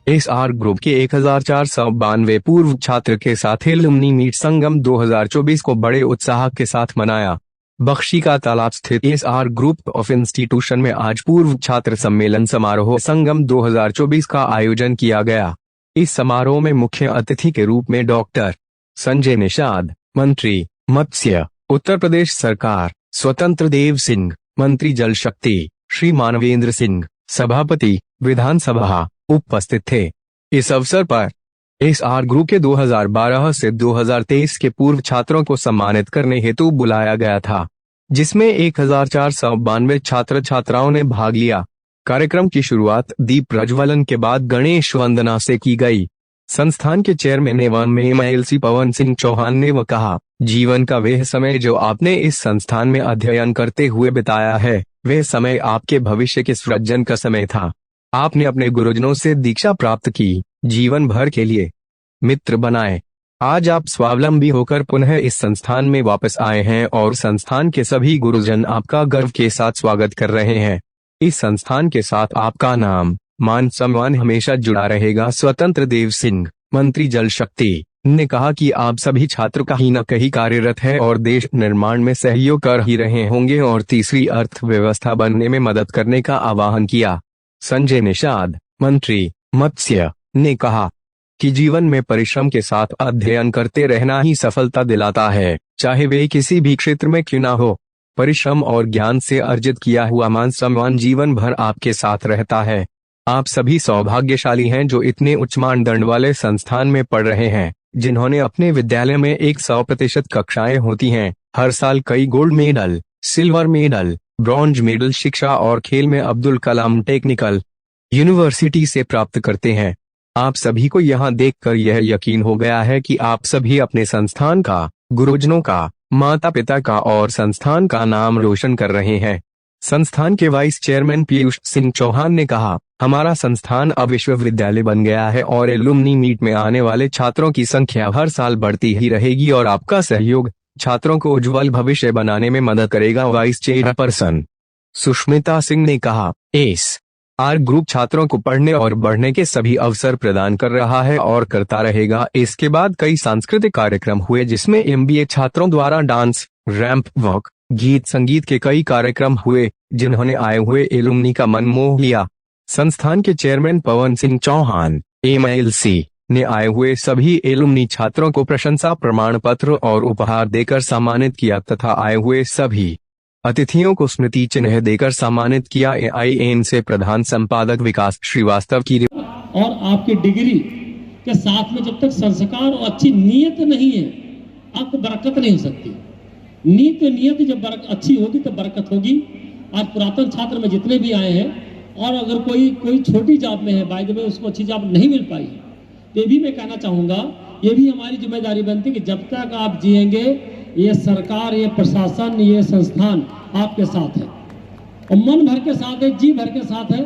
SR group के 1492 पूर्व छात्र के साथ एलुमनी मीट संगम 2024 को बड़े उत्साह के साथ मनाया। बख्शी का तालाब स्थित एसआर ग्रुप ऑफ इंस्टीट्यूशन में आज पूर्व छात्र सम्मेलन समारोह संगम 2024 का आयोजन किया गया। इस समारोह में मुख्य अतिथि के रूप में डॉक्टर संजय निषाद, मंत्री मत्स्य, उत्तर प्रदेश सरकार, स्वतंत्र देव सिंह, मंत्री जल शक्ति, श्री मानवेंद्र सिंह, सभापति विधानसभा उपस्थित थे। इस अवसर पर एसआर ग्रुप के 2012 से 2023 के पूर्व छात्रों को सम्मानित करने हेतु बुलाया गया था, जिसमें 1492 छात्र छात्राओं ने भाग लिया। कार्यक्रम की शुरुआत दीप प्रज्वलन के बाद गणेश वंदना से की गई। संस्थान के चेयरमैन एवं MILC पवन सिंह चौहान ने वह कहा, जीवन का वह समय जो आपने इस संस्थान में अध्ययन करते हुए बिताया है, वह समय आपके भविष्य के सृजन का समय था। आपने अपने गुरुजनों से दीक्षा प्राप्त की, जीवन भर के लिए मित्र बनाए। आज आप स्वावलंबी होकर पुनः इस संस्थान में वापस आए हैं और संस्थान के सभी गुरुजन आपका गर्व के साथ स्वागत कर रहे हैं। इस संस्थान के साथ आपका नाम, मान सम्मान हमेशा जुड़ा रहेगा। स्वतंत्र देव सिंह, मंत्री जल शक्ति, ने कहा कि आप सभी छात्र कहीं न कहीं कार्यरत है और देश निर्माण में सहयोग कर ही रहे होंगे और तीसरी अर्थव्यवस्था बनने में मदद करने का आह्वान किया। संजय निषाद, मंत्री मत्स्य, ने कहा कि जीवन में परिश्रम के साथ अध्ययन करते रहना ही सफलता दिलाता है, चाहे वे किसी भी क्षेत्र में क्यों ना हो। परिश्रम और ज्ञान से अर्जित किया हुआ मान सम्मान जीवन भर आपके साथ रहता है। आप सभी सौभाग्यशाली हैं जो इतने उच्च मानदंड वाले संस्थान में पढ़ रहे हैं, जिन्होंने अपने विद्यालय में 100% कक्षाएं होती हैं, हर साल कई gold medal, silver medal, bronze medal शिक्षा और खेल में अब्दुल कलाम टेक्निकल यूनिवर्सिटी से प्राप्त करते हैं। आप सभी को यहाँ देखकर यह यकीन हो गया है कि आप सभी अपने संस्थान का, गुरुजनों का, माता पिता का और संस्थान का नाम रोशन कर रहे हैं। संस्थान के वाइस चेयरमैन पीयूष सिंह चौहान ने कहा, हमारा संस्थान अब विश्वविद्यालय बन गया है और एलुमनी मीट में आने वाले छात्रों की संख्या हर साल बढ़ती ही रहेगी और आपका सहयोग छात्रों को उज्जवल भविष्य बनाने में मदद करेगा। वाइस चेयरपर्सन सुष्मिता सिंह ने कहा, एसआर ग्रुप छात्रों को पढ़ने और बढ़ने के सभी अवसर प्रदान कर रहा है और करता रहेगा। इसके बाद कई सांस्कृतिक कार्यक्रम हुए जिसमें MBA छात्रों द्वारा डांस, रैंप वॉक, गीत संगीत के कई कार्यक्रम हुए जिन्होंने आए हुए एलुमनी का मन मोह लिया। संस्थान के चेयरमैन पवन सिंह चौहान, MILC, ने आए हुए सभी एलुमनी छात्रों को प्रशंसा प्रमाण पत्र और उपहार देकर सम्मानित किया तथा आए हुए सभी अतिथियों को स्मृति चिन्ह देकर सम्मानित किया। AIN से प्रधान संपादक विकास श्रीवास्तव की और आपकी डिग्री के साथ में जब तक संस्कार और अच्छी नीयत नहीं है, आपको बरकत नहीं हो सकती। नीयत जब अच्छी होगी तो बरकत होगी। आज पुरातन छात्र में जितने भी आए हैं और अगर कोई छोटी जॉब में है, बाय द वे उसको अच्छी जॉब नहीं मिल पाई, तो ये भी मैं कहना चाहूँगा, ये भी हमारी जिम्मेदारी बनती है कि जब तक आप जिएंगे, ये सरकार, ये प्रशासन, ये संस्थान आपके साथ है और मन भर के साथ है, जी भर के साथ है।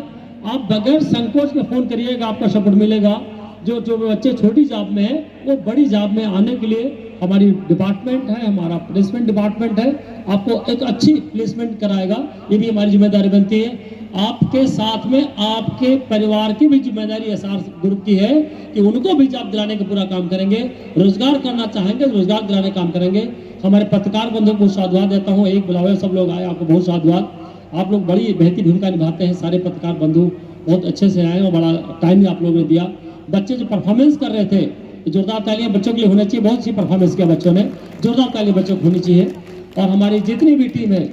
आप बगैर संकोच के फोन करिएगा, आपका सपोर्ट मिलेगा। जो बच्चे छोटी जॉब में है वो बड़ी जॉब में आने के लिए हमारी डिपार्टमेंट है, हमारा प्लेसमेंट डिपार्टमेंट है, आपको एक अच्छी प्लेसमेंट कराएगा। ये भी हमारी जिम्मेदारी बनती है। आपके साथ में आपके परिवार की भी जिम्मेदारी एसआर ग्रुप की है कि उनको भी जॉब दिलाने का पूरा काम करेंगे। रोजगार करना चाहेंगे, रोजगार दिलाने काम करेंगे। हमारे पत्रकार बंधुओं को साधुवाद देता हूँ। एक बुलावे सब लोग आए, आपको बहुत साधुवाद। आप लोग बड़ी बेहतरीन भूमिका निभाते हैं। सारे पत्रकार बंधु बहुत अच्छे से आए और बड़ा टाइम भी आप लोगों ने दिया। बच्चे जो परफॉर्मेंस कर रहे थे, जोरदार तालियां बच्चों के लिए होनी चाहिए। बहुत सी परफॉर्मेंस किया बच्चों ने, जोरदार तालियां बच्चों को होनी चाहिए। और हमारी जितनी भी टीम है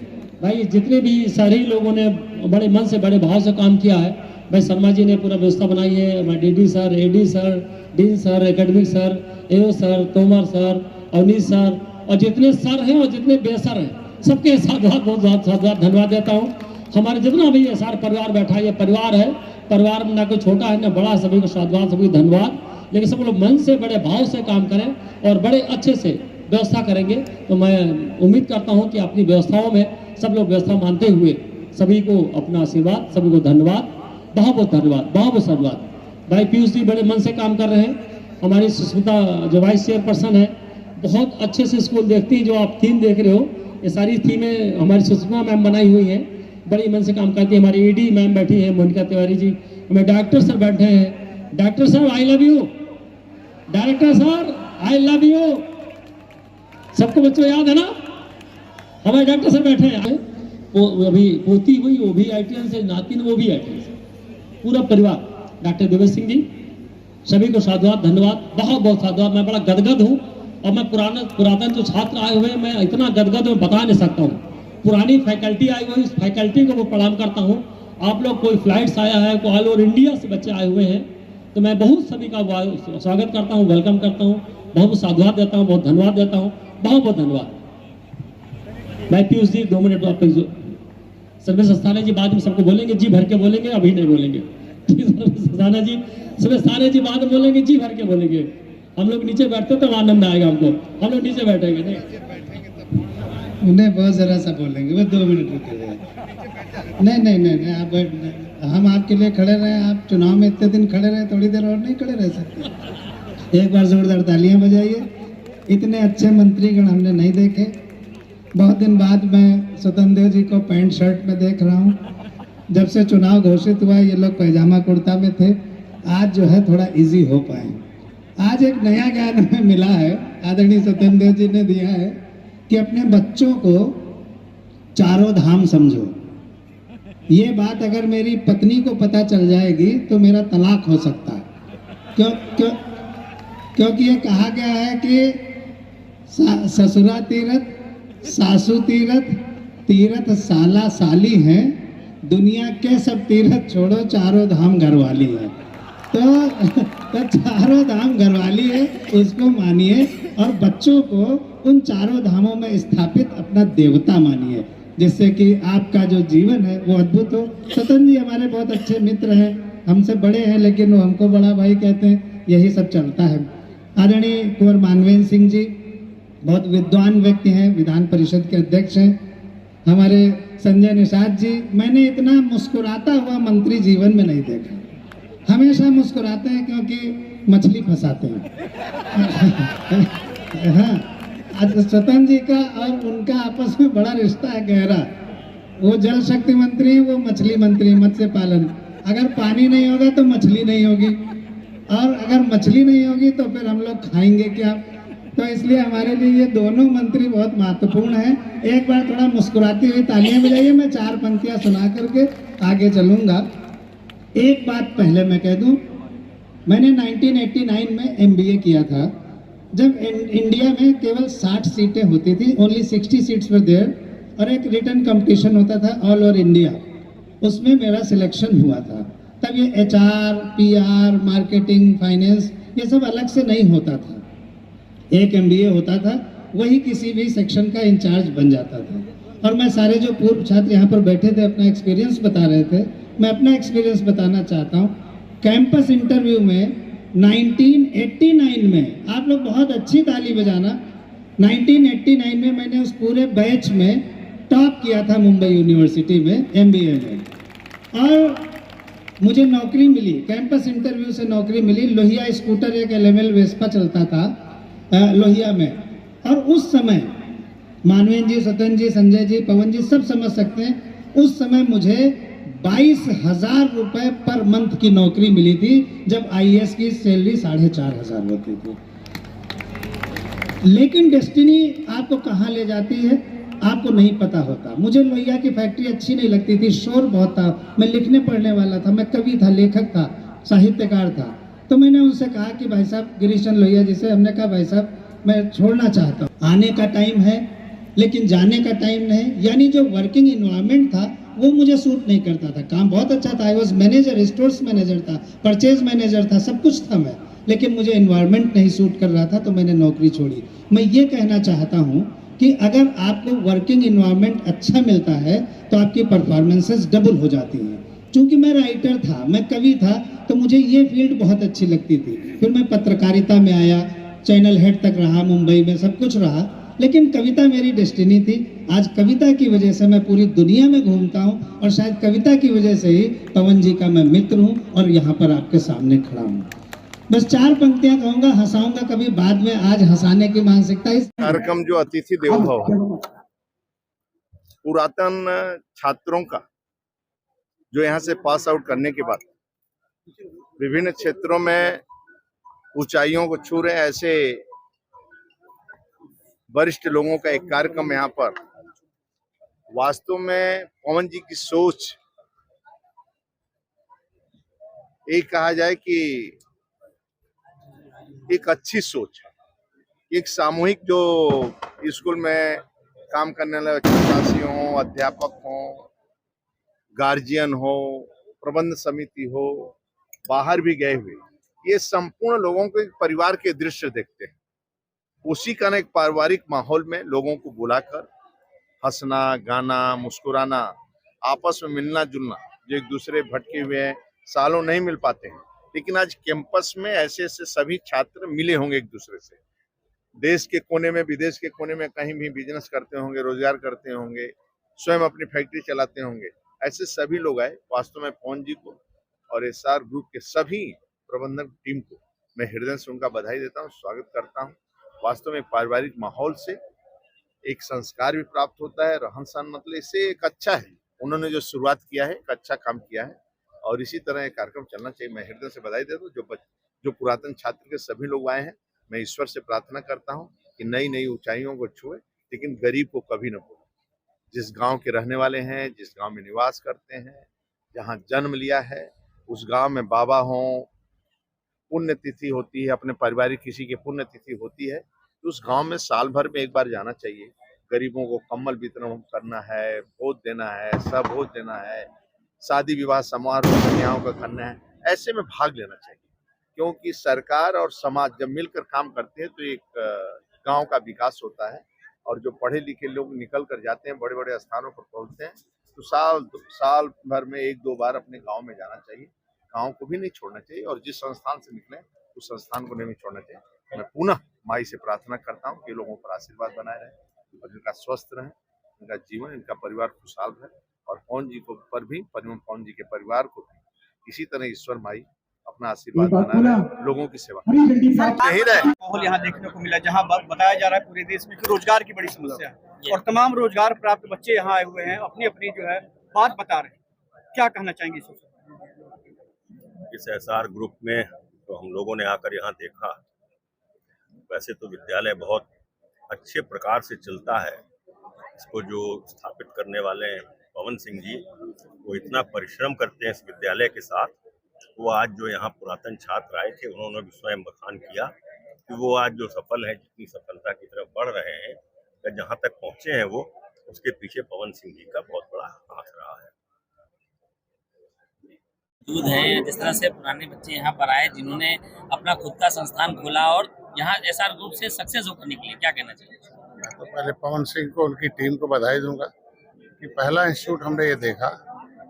भाई, जितने भी सारे लोगों ने बड़े मन से, बड़े भाव से काम किया है। भाई शर्मा जी ने पूरा व्यवस्था बनाई है, हमारे DD sir, AD sir, dean sir, academic sir, AO sir, Tomar sir, Avneesh sir और जितने सर हैं और जितने बेसर हैं, सबके साधुवाद, बहुत साधुवाद, धन्यवाद देता हूँ। हमारे जितना भी ये सारा परिवार बैठा है, ये परिवार है, परिवार में ना कोई छोटा है ना बड़ा, सभी को साधुवाद, सभी को धन्यवाद। लेकिन सब लोग मन से, बड़े भाव से काम करें और बड़े अच्छे से व्यवस्था करेंगे। तो मैं उम्मीद करता हूं कि अपनी व्यवस्थाओं में सब लोग व्यवस्था मानते हुए सभी को अपना आशीर्वाद, सभी को धन्यवाद, बहुत बहुत धन्यवाद, बहुत बहुत धन्यवाद। भाई पीयूष जी बड़े मन से काम कर रहे हैं। हमारी सुष्मिता जो वाइस चेयरपर्सन है, बहुत अच्छे से स्कूल देखती हैं। जो आप थीम देख रहे हो, ये सारी थीमें हमारी सुष्मिता मैम बनाई हुई हैं, बड़ी मन से काम करती है। हमारी AD मैम बैठी है, मोनिका तिवारी जी, हमें डायरेक्टर सर बैठे हैं डॉक्टर साहब I love you, director sir I love you. सबको बच्चों याद है ना, हमारे डॉक्टर साहब बैठे हैं, वो अभी पोती हुई वो भी आईटीएन से, नातिन वो भी आईटीएन से, पूरा परिवार। डॉक्टर देवेश सिंह जी सभी को साधुवाद, धन्यवाद, बहुत बहुत साधुवाद। मैं बड़ा गदगद हूँ और मैं पुरातन जो छात्र आए हुए हैं, मैं इतना गदगद में बता नहीं सकता हूँ। पुरानी फैकल्टी आई हुई, इस फैकल्टी को मैं प्रणाम करता हूँ। आप लोग कोई फ्लाइट्स आया है, कोई ऑल ओवर इंडिया से बच्चे आए हुए हैं, तो मैं बहुत सभी का स्वागत करता हूँ, वेलकम करता हूँ, बहुत साधुवाद देता हूँ, बहुत धन्यवाद देता हूँ, बहुत बहुत धन्यवाद। मैं पीयूष जी 2 मिनट आपको सर्वेश अस्थाना जी बाद में सबको बोलेंगे, जी भर के बोलेंगे, अभी नहीं बोलेंगे। अस्थाना जी, सर्वेश अस्थाना जी बाद में बोलेंगे, जी भर के बोलेंगे। हम लोग नीचे बैठते तो आनंद आएगा हमको, हम लोग नीचे बैठेंगे नहीं, उन्हें बहुत जरा सा बोलेंगे, वो 2 मिनट रुके। नहीं, आप हम आपके लिए खड़े रहे। आप चुनाव में इतने दिन खड़े रहे, थोड़ी देर और नहीं खड़े रह सकते। एक बार जोरदार तालियां बजाइए। इतने अच्छे मंत्रीगण हमने नहीं देखे। बहुत दिन बाद मैं स्वतंत्र देव जी को पैंट शर्ट में देख रहा हूँ। जब से चुनाव घोषित हुआ ये लोग पैजामा कुर्ता में थे। आज जो है थोड़ा इजी हो पाए। आज एक नया ज्ञान हमें मिला है, आदरणीय स्वतंत्र देव जी ने दिया है कि अपने बच्चों को चारों धाम समझो। ये बात अगर मेरी पत्नी को पता चल जाएगी तो मेरा तलाक हो सकता है। क्योंकि ये कहा गया है कि ससुरा तीरथ, सासू तीरथ, तीरथ साला साली हैं, दुनिया के सब तीरथ छोड़ो, चारों धाम घरवाली है। तो चारों धाम घरवाली है, उसको मानिए और बच्चों को उन चारों धामों में स्थापित अपना देवता मानिए, जिससे कि आपका जो जीवन है वो अद्भुत हो। स्वतंत्र जी हमारे बहुत अच्छे मित्र हैं, हमसे बड़े हैं लेकिन वो हमको बड़ा भाई कहते हैं, यही सब चलता है। आदरणीय कुंवर मानवेंद्र सिंह जी बहुत विद्वान व्यक्ति हैं, विधान परिषद के अध्यक्ष हैं। हमारे संजय निषाद जी, मैंने इतना मुस्कुराता हुआ मंत्री जीवन में नहीं देखा। हमेशा मुस्कुराते हैं क्योंकि मछली फंसाते हैं। हाँ, स्वतंत्र जी का और उनका आपस में बड़ा रिश्ता है गहरा। वो जल शक्ति मंत्री, वो मछली मंत्री, मत्स्य पालन। अगर पानी नहीं होगा तो मछली नहीं होगी, और अगर मछली नहीं होगी तो फिर हम लोग खाएंगे क्या। तो इसलिए हमारे लिए ये दोनों मंत्री बहुत महत्वपूर्ण हैं। एक बार थोड़ा मुस्कुराती हुई तालियां बजाइए। मैं 4 पंक्तियां सुना करके आगे चलूंगा। एक बात पहले मैं कह दूं, मैंने 1989 में MBA किया था, जब इंडिया में केवल 60 सीटें होती थी, ओनली 60 सीट्स वर देयर, और एक रिटन कंपटीशन होता था ऑल ओवर इंडिया, उसमें मेरा सिलेक्शन हुआ था। तब ये HR, PR, मार्केटिंग, फाइनेंस ये सब अलग से नहीं होता था। एक MBA होता था, वही किसी भी सेक्शन का इंचार्ज बन जाता था। और मैं सारे जो पूर्व छात्र यहाँ पर बैठे थे अपना एक्सपीरियंस बता रहे थे, मैं अपना एक्सपीरियंस बताना चाहता हूँ। कैंपस इंटरव्यू में 1989 में, आप लोग बहुत अच्छी ताली बजाना, 1989 में मैंने उस पूरे बैच में टॉप किया था मुंबई यूनिवर्सिटी में MBA में, और मुझे नौकरी मिली, कैंपस इंटरव्यू से नौकरी मिली। लोहिया स्कूटर, एक LML वेस्पा चलता था लोहिया में, और उस समय मानवेंद्र जी, स्वतंत्र जी, संजय जी, पवन जी सब समझ सकते हैं, उस समय मुझे 22,000 रुपए पर मंथ की नौकरी मिली थी, जब IAS की सैलरी 4,500 होती थी। लेकिन डेस्टिनी आपको कहाँ ले जाती है आपको नहीं पता होता। मुझे लोहिया की फैक्ट्री अच्छी नहीं लगती थी, शोर बहुत था, मैं लिखने पढ़ने वाला था, मैं कवि था, लेखक था, साहित्यकार था। तो मैंने उनसे कहा कि भाई साहब, गिरीशन लोहिया जी से हमने कहा, भाई साहब मैं छोड़ना चाहता हूँ, आने का टाइम है लेकिन जाने का टाइम नहीं। यानी जो वर्किंग इन्वायरमेंट था वो मुझे सूट नहीं करता था। काम बहुत अच्छा था, I was manager, stores manager था, परचेज मैनेजर था, सब कुछ था मैं, लेकिन मुझे इन्वायरमेंट नहीं सूट कर रहा था, तो मैंने नौकरी छोड़ी। मैं ये कहना चाहता हूँ कि अगर आपको वर्किंग इन्वायरमेंट अच्छा मिलता है तो आपकी परफॉर्मेंसेस डबल हो जाती हैं। चूंकि मैं राइटर था, मैं कवि था, तो मुझे ये फील्ड बहुत अच्छी लगती थी। फिर मैं पत्रकारिता में आया, चैनल हेड तक रहा, मुंबई में सब कुछ रहा, लेकिन कविता मेरी डेस्टिनी थी। आज कविता की वजह से मैं पूरी दुनिया में घूमता हूँ, और शायद कविता की वजह से ही पवन जी का मैं मित्र हूँ और यहाँ पर आपके सामने खड़ा हूँ। बस 4 पंक्तियां कहूंगा, हंसाऊंगा कभी बाद में, आज हंसाने की मानसिकता। इस कार्यक्रम जो अतिथि देवो भव, पुरातन छात्रों का जो यहाँ से पास आउट करने के बाद विभिन्न क्षेत्रों में ऊंचाइयों को छू रहे ऐसे वरिष्ठ लोगों का एक कार्यक्रम यहाँ पर। वास्तव में पवन जी की सोच, एक कहा जाए कि एक अच्छी सोच है। एक सामूहिक जो स्कूल में काम करने वाले छात्रासी हो, अध्यापक हो, गार्जियन हो, प्रबंध समिति हो, बाहर भी गए हुए, ये संपूर्ण लोगों को एक परिवार के दृश्य देखते हैं। उसी का एक पारिवारिक माहौल में लोगों को बुलाकर हंसना, गाना, मुस्कुराना, आपस में मिलना जुलना, जो एक दूसरे भटके हुए हैं, सालों नहीं मिल पाते हैं, लेकिन आज कैंपस में ऐसे ऐसे सभी छात्र मिले होंगे एक दूसरे से। देश के कोने में, विदेश के कोने में कहीं भी बिजनेस करते होंगे, रोजगार करते होंगे, स्वयं अपनी फैक्ट्री चलाते होंगे, ऐसे सभी लोग आए। वास्तव में पवन जी को और एसआर ग्रुप के सभी प्रबंधन टीम को मैं हृदय से उनका बधाई देता हूँ, स्वागत करता हूँ। वास्तव में पारिवारिक माहौल से एक संस्कार भी प्राप्त होता है, रहन सहन, मतलब इससे एक अच्छा है। उन्होंने जो शुरुआत किया है, एक अच्छा काम किया है और इसी तरह एक कार्यक्रम चलना चाहिए। मैं हृदय से बधाई देता हूँ। जो पुरातन छात्र के सभी लोग आए हैं, मैं ईश्वर से प्रार्थना करता हूँ कि नई नई ऊंचाइयों को छुए, लेकिन गरीब को कभी न भूलें। जिस गांव के रहने वाले हैं, जिस गांव में निवास करते हैं, जहां जन्म लिया है, उस गांव में बाबा हों, पुण्यतिथि होती है, अपने पारिवारिक किसी की पुण्यतिथि होती है, तो उस गांव में साल भर में एक बार जाना चाहिए। गरीबों को कम्बल वितरण करना है, भोज देना है, सब भोज देना है, शादी विवाह समारोह कन्याओं का करना है, ऐसे में भाग लेना चाहिए। क्योंकि सरकार और समाज जब मिलकर काम करते हैं तो एक गांव का विकास होता है। और जो पढ़े लिखे लोग निकल कर जाते हैं, बड़े बड़े स्थानों पर पहुंचते हैं, तो साल भर में एक दो बार अपने गांव में जाना चाहिए। गांव को भी नहीं छोड़ना चाहिए और जिस संस्थान से निकले उस संस्थान को नहीं छोड़ना चाहिए। मैं पुनः माई से प्रार्थना करता हूँ कि लोगों पर आशीर्वाद बनाए रहे और इनका स्वस्थ रहे, इनका जीवन, इनका परिवार खुशहाल रहे और पवन जी को पर भी, पवन जी के परिवार को भी इसी तरह ईश्वर माई अपना आशीर्वाद बनाए, लोगों की सेवा नहीं रहे। माहौल यहाँ देखने को मिला जहाँ बताया जा रहा है पूरे देश में कि रोजगार की बड़ी समस्या है और तमाम रोजगार प्राप्त बच्चे यहाँ आए हुए हैं, अपनी अपनी जो है बात बता रहे हैं। क्या कहना चाहेंगे इस एसआर ग्रुप में? तो हम लोगों ने आकर यहाँ देखा, वैसे तो विद्यालय बहुत अच्छे प्रकार से चलता है। इसको जो स्थापित करने वाले हैं पवन सिंह जी, वो इतना परिश्रम करते हैं इस विद्यालय के साथ। वो आज जो यहाँ पुरातन छात्र आए थे, उन्होंने भी स्वयं बखान किया कि वो आज जो सफल है, जितनी सफलता की तरफ बढ़ रहे हैं, जहाँ तक पहुँचे हैं वो, उसके पीछे पवन सिंह जी का बहुत बड़ा हाथ रहा है। दूध है, जिस तरह से पुराने बच्चे यहाँ पर आए जिन्होंने अपना खुद का संस्थान खोला और यहाँ एसआर ग्रुप से सक्सेस होकर निकले, क्या कहना चाहिए? मैं तो पहले पवन सिंह को, उनकी टीम को बधाई दूंगा कि पहला इंस्टीट्यूट हमने ये देखा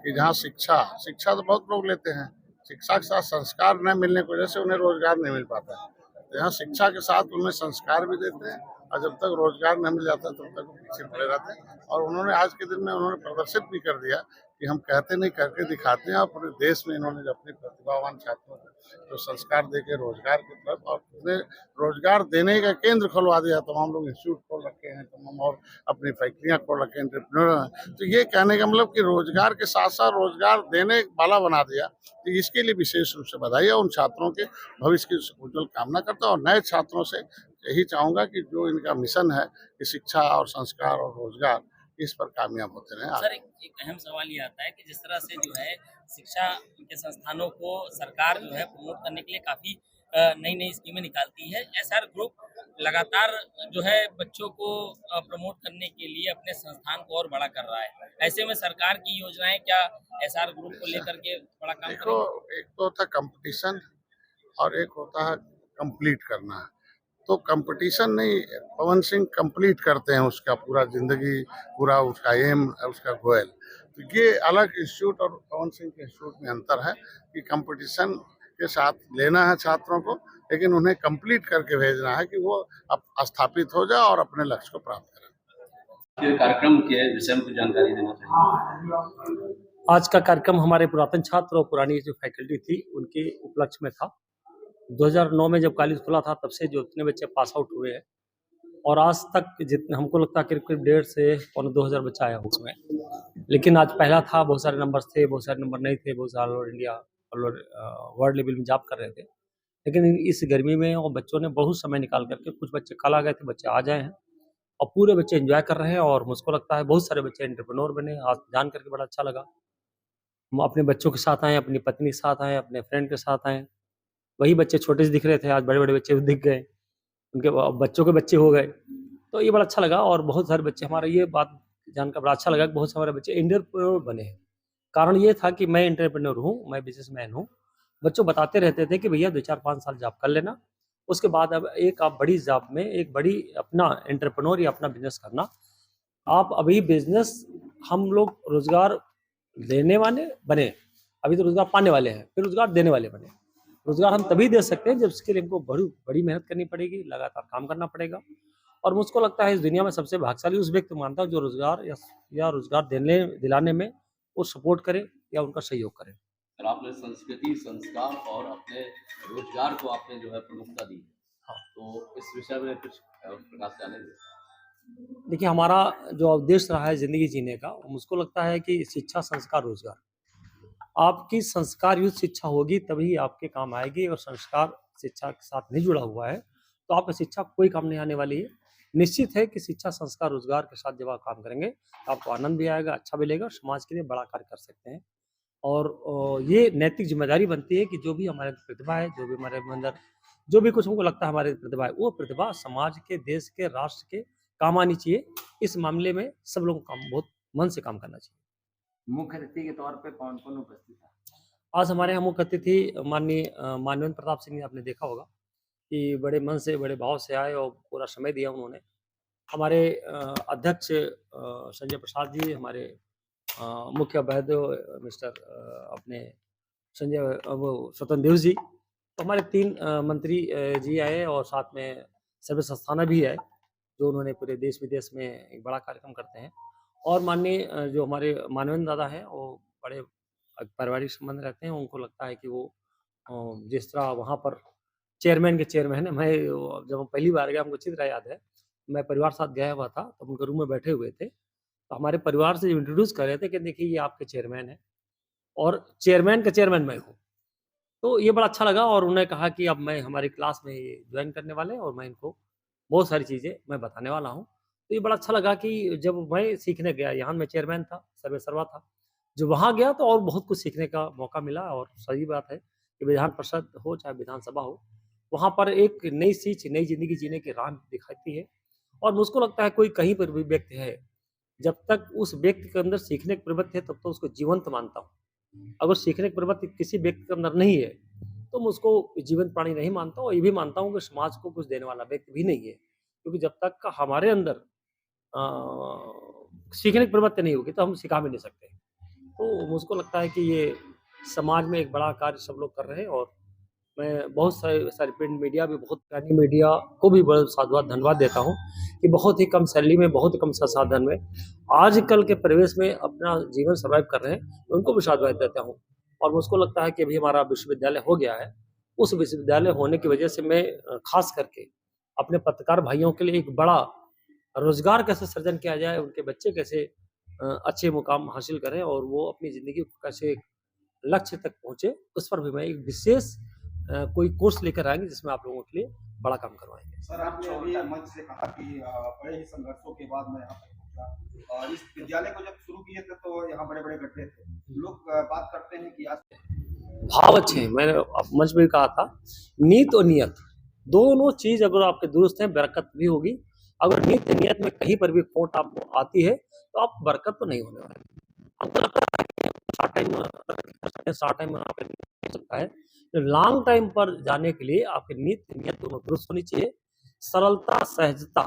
कि जहाँ शिक्षा तो बहुत लोग लेते हैं, शिक्षा के साथ संस्कार न मिलने की वजह से उन्हें रोजगार नहीं मिल पाता है। तो यहाँ शिक्षा के साथ उन्हें संस्कार भी देते हैं और जब तक रोजगार नहीं मिल जाता तब तक वो पीछे पड़े रहते हैं। और उन्होंने आज के दिन में उन्होंने प्रदर्शित भी कर दिया कि हम कहते नहीं करके दिखाते हैं। और पूरे देश में इन्होंने अपने प्रतिभावान छात्रों को जो संस्कार दे के रोजगार की तरफ और उन्हें रोजगार देने का केंद्र खुलवा दिया। तमाम लोग इंस्टीट्यूट खोल रखे हैं, तमाम और अपनी फैक्ट्रियाँ खोल रखे हैं, एंटरप्रेन्योर हैं। तो ये कहने का मतलब कि रोजगार के साथ साथ रोजगार देने वाला बना दिया। तो इसके लिए विशेष रूप से बधाई है। उन छात्रों के भविष्य की उज्जवल कामना करता हूँ और नए छात्रों से यही चाहूँगा कि जो इनका मिशन है कि शिक्षा और संस्कार और रोजगार, इस पर कामयाब होते रहे। सर, एक अहम सवाल ये आता है कि जिस तरह से जो है शिक्षा के संस्थानों को सरकार जो है प्रमोट करने के लिए काफी नई नई स्कीमें निकालती है, एसआर ग्रुप लगातार जो है बच्चों को प्रमोट करने के लिए अपने संस्थान को और बड़ा कर रहा है। ऐसे में सरकार की योजनाएं क्या एसआर ग्रुप को लेकर के बड़ा काम करेंगी? एक तो होता कंपटीशन और एक होता है कंप्लीट करना। तो कंपटीशन नहीं, पवन सिंह कंप्लीट करते हैं उसका पूरा जिंदगी, पूरा उसका एम, उसका गोल। तो ये अलग इंस्टीट्यूट और पवन सिंह के इंस्टीट्यूट में अंतर है कि कंपटीशन के साथ लेना है छात्रों को, लेकिन उन्हें कंप्लीट करके भेजना है कि वो स्थापित हो जाए और अपने लक्ष्य को प्राप्त करें। कार्यक्रम के विषय में कुछ जानकारी देना चाहिए। आज का कार्यक्रम हमारे पुरातन छात्र और पुरानी जो फैकल्टी थी उनके उपलक्ष्य में था। 2009 में जब कॉलेज खुला था तब से जो इतने बच्चे पास आउट हुए हैं और आज तक जितने हमको लगता है करीब 1.5 से 2,000 बच्चा आया उसमें। लेकिन आज पहला था, बहुत सारे नंबर्स थे, बहुत सारे नंबर नहीं थे, बहुत सारे ऑल इंडिया वर्ल्ड लेवल में जॉब कर रहे थे, लेकिन इस गर्मी में और बच्चों ने बहुत समय निकाल करके, कुछ बच्चे कल आ गए थे, बच्चे आज आए हैं और पूरे बच्चे एंजॉय कर रहे हैं और मुझको लगता है बहुत सारे बच्चे एंटरप्रेन्योर बने। आज जान करके बड़ा अच्छा लगा। हम अपने बच्चों के साथ आए, अपनी पत्नी के साथ आए, अपने फ्रेंड के साथ आए। वही बच्चे छोटे से दिख रहे थे, आज बड़े-बड़े बच्चे दिख गए, उनके बच्चों के बच्चे हो गए। तो ये बड़ा अच्छा लगा और बहुत सारे बच्चे, हमारा ये बात जानकर बड़ा अच्छा लगा कि बहुत सारे बच्चे एंटरप्रेन्योर बने हैं। कारण ये था कि मैं एंटरप्रेन्योर हूँ, मैं बिज़नेसमैन हूँ। बच्चों बताते रहते थे कि भैया 2-4-5 साल जॉब कर लेना, उसके बाद अब एक आप बड़ी जॉब में एक बड़ी अपना एंटरप्रेन्योर या अपना बिज़नेस करना। आप अभी बिज़नेस, हम लोग रोज़गार देने वाले बने, अभी तो रोज़गार पाने वाले हैं, फिर रोज़गार देने वाले बने। रोज़गार हम तभी दे सकते हैं जब उसके लिए हमको बड़ी मेहनत करनी पड़ेगी, लगातार काम करना पड़ेगा। और मुझको लगता है इस दुनिया में सबसे भाग्यशाली उस व्यक्ति मानता हूँ जो रोज़गार या रोज़गार दिलाने में वो सपोर्ट करे या उनका सहयोग करे। सर, आपने संस्कृति, संस्कार और अपने रोजगार को आपने जो है प्रमुखता दी। हाँ। तो इस विषय में कुछ प्रकाश डालेंगे? देखिए, हमारा जो उद्देश्य रहा है ज़िंदगी जीने का, मुझको लगता है कि शिक्षा, संस्कार, रोज़गार। आपकी संस्कार युक्त शिक्षा होगी तभी आपके काम आएगी और संस्कार शिक्षा के साथ नहीं जुड़ा हुआ है, तो आपकी शिक्षा कोई काम नहीं आने वाली है। निश्चित है कि शिक्षा, संस्कार, रोज़गार के साथ जब आप काम करेंगे, तो आपको आनंद भी आएगा, अच्छा भी लगेगा, समाज के लिए बड़ा कार्य कर सकते हैं। और ये नैतिक ज़िम्मेदारी बनती है कि जो भी हमारे अंदर प्रतिभा है, जो भी हमारे अंदर जो भी कुछ हमको लगता है हमारे प्रतिभा है, वो प्रतिभा समाज के, देश के, राष्ट्र के काम आनी चाहिए। इस मामले में सब लोगों को काम बहुत मन से काम करना चाहिए। मुख्य अतिथि के तौर पे कौन-कौन उपस्थित है? आज हमारे यहाँ मुख्य अतिथि माननीय मानवेंद्र प्रताप सिंह जी, आपने देखा होगा कि बड़े मन से, बड़े भाव से आए और पूरा समय दिया उन्होंने। हमारे अध्यक्ष संजय प्रसाद जी, हमारे मुख्य वैद्य मिस्टर अपने संजय वो स्वतंत्र देव जी, तो हमारे 3 मंत्री जी आए और साथ में सर्विस अस्थाना भी आए, जो उन्होंने पूरे देश-विदेश में एक बड़ा कार्यक्रम करते हैं। और माननीय जो हमारे मानवेंद्र दादा हैं, वो बड़े पारिवारिक संबंध रहते हैं, उनको लगता है कि वो जिस तरह वहाँ पर चेयरमैन के चेयरमैन है। जब हम पहली बार गए, हमको अच्छी तरह याद है, मैं परिवार के साथ गया हुआ था, तब उनके रूम में बैठे हुए थे। तो हमारे परिवार से इंट्रोड्यूस कर रहे थे कि देखिए ये आपके चेयरमैन हैं और चेयरमैन का चेयरमैन मैं हूँ। तो ये बड़ा अच्छा लगा और उन्होंने कहा कि अब मैं हमारी क्लास में ये जॉइन करने वाले हैं और मैं इनको बहुत सारी चीज़ें मैं बताने वाला हूँ। तो ये बड़ा अच्छा लगा कि जब मैं सीखने गया, यहाँ मैं चेयरमैन था, सर्वेसर्वा था। जब वहाँ गया तो और बहुत कुछ सीखने का मौका मिला और सही बात है कि विधान परिषद हो चाहे विधानसभा हो, वहाँ पर एक नई सीख, नई ज़िंदगी जीने की राह दिखाती है। और मुझको लगता है कोई कहीं पर भी व्यक्ति है, जब तक उस व्यक्ति के अंदर सीखने की प्रवृत्ति है तब तो उसको जीवंत मानता हूँ। अगर सीखने की प्रवृत्ति किसी व्यक्ति के अंदर नहीं है, तो मैं उसको जीवंत प्राणी नहीं मानता और ये भी मानता हूँ कि समाज को कुछ देने वाला व्यक्ति भी नहीं है। क्योंकि जब तक का हमारे अंदर सीखने की प्रवृत्ति नहीं होगी तो हम सिखा भी नहीं सकते। तो मुझको लगता है कि ये समाज में एक बड़ा कार्य सब लोग कर रहे हैं और मैं बहुत सारे प्रिंट मीडिया भी, बहुत पुरानी मीडिया को भी बड़ा साधुवाद धन्यवाद देता हूँ कि बहुत ही कम सैलरी में, बहुत ही कम संसाधन में आजकल के परिवेश में अपना जीवन सर्वाइव कर रहे हैं, उनको भी साधुवाद देता हूँ। और मुझको लगता है कि अभी हमारा विश्वविद्यालय हो गया है, उस विश्वविद्यालय होने की वजह से मैं खास करके अपने पत्रकार भाइयों के लिए एक बड़ा रोजगार कैसे सृजन किया जाए, उनके बच्चे कैसे अच्छे मुकाम हासिल करें और वो अपनी ज़िंदगी को कैसे लक्ष्य तक पहुँचे, उस पर भी मैं एक विशेष कोई कोर्स लेकर आएँगे जिसमें आप लोगों के लिए बड़ा काम करवाएँगे। सर, आपने अभी मंच से कहा कि बड़े ही संघर्षों के बाद मैं यहाँ तक पहुँचा और इस विद्यालय को जब शुरू किए थे तो यहाँ बड़े-बड़े गड्ढे थे। लोग बात करते हैं कि आज भाव अच्छे हैं, मैंने मंच में भी कहा था, नीत और नियत दोनों चीज़ अगर आपके दुरुस्त हैं, बरकत भी होगी। अगर नीत नियत में कहीं पर भी खोट आपको आती है, तो आप बरकत तो नहीं होने वाली। हमको लगता है कि शॉर्ट टाइम में आप हो सकता है, लॉन्ग टाइम पर जाने के लिए आपकी नीत नियत दोनों दुरुस्त होनी चाहिए। सरलता, सहजता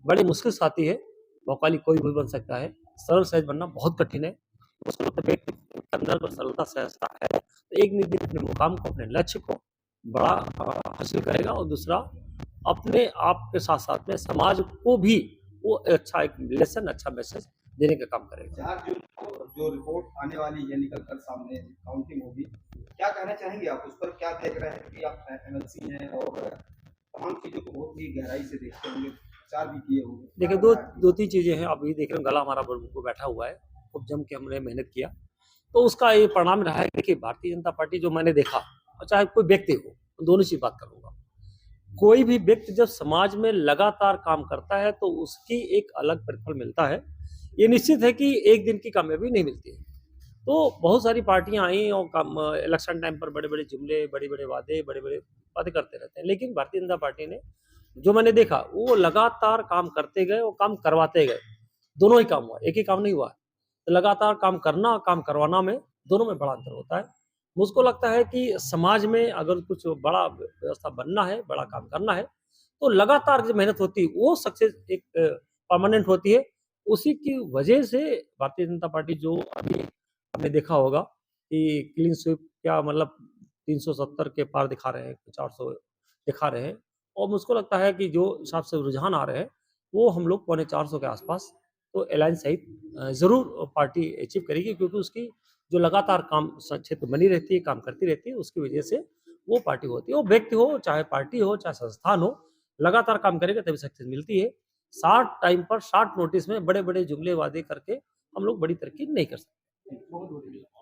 बड़ी मुश्किल से आती है, भौकाली कोई भी बन सकता है, सरल सहज बनना बहुत कठिन है। उसको व्यक्ति के अंदर तो सरलता सहजता है, तो एक दिन अपने मुकाम को, अपने लक्ष्य को बड़ा हासिल करेगा और दूसरा अपने आप के साथ साथ में समाज को भी वो अच्छा एक लेसन, अच्छा मैसेज देने का काम करेगा। 4 जून को जो रिपोर्ट आने वाली है निकल कर सामने, काउंटिंग होगी, क्या कहना चाहेंगे आप? उस पर क्या देख रहे हैं कि आप एमएलसी हैं और तमाम चीज़ों को बहुत ही गहराई से देखते होंगे, विचार भी किए होंगे। देखिए, 2-3 चीज़ें हैं। आप ये देख रहे हो, गला हमारा को बैठा हुआ है, खूब जम के हमने मेहनत किया तो उसका ये परिणाम रहा है कि भारतीय जनता पार्टी जो मैंने देखा, और चाहे कोई व्यक्ति हो, दोनों चीज बात करूंगा, कोई भी व्यक्ति जब समाज में लगातार काम करता है तो उसकी एक अलग प्रतिफल मिलता है। ये निश्चित है कि एक दिन की कामयाबी नहीं मिलती है। तो बहुत सारी पार्टियां आई और इलेक्शन टाइम पर बड़े बड़े जुमले, बड़े बड़े वादे करते रहते हैं, लेकिन भारतीय जनता पार्टी ने जो मैंने देखा वो लगातार काम करते गए और काम करवाते गए। दोनों ही काम हुआ, एक ही काम नहीं हुआ। तो लगातार काम करना और काम करवाना में दोनों में बड़ा अंतर होता है। मुझको लगता है कि समाज में अगर कुछ बड़ा व्यवस्था बनना है, बड़ा काम करना है, तो लगातार जो मेहनत होती है वो सक्सेस एक परमानेंट होती है। उसी की वजह से भारतीय जनता पार्टी जो अभी आपने देखा होगा कि क्लीन स्वीप क्या मतलब 370 के पार दिखा रहे हैं, 400 दिखा रहे हैं, और मुझको लगता है कि जो हिसाब से रुझान आ रहे हैं वो हम लोग 425 के आसपास तो अलायंस सहित जरूर पार्टी अचीव करेगी, क्योंकि उसकी जो लगातार काम क्षेत्र बनी रहती है, काम करती रहती है, उसकी वजह से वो पार्टी होती है। वो व्यक्ति हो, चाहे पार्टी हो, चाहे संस्थान हो, लगातार काम करेगा तभी सक्सेस मिलती है। शार्ट टाइम पर, शार्ट नोटिस में बड़े बड़े जुमले वादे करके हम लोग बड़ी तरक्की नहीं कर सकते।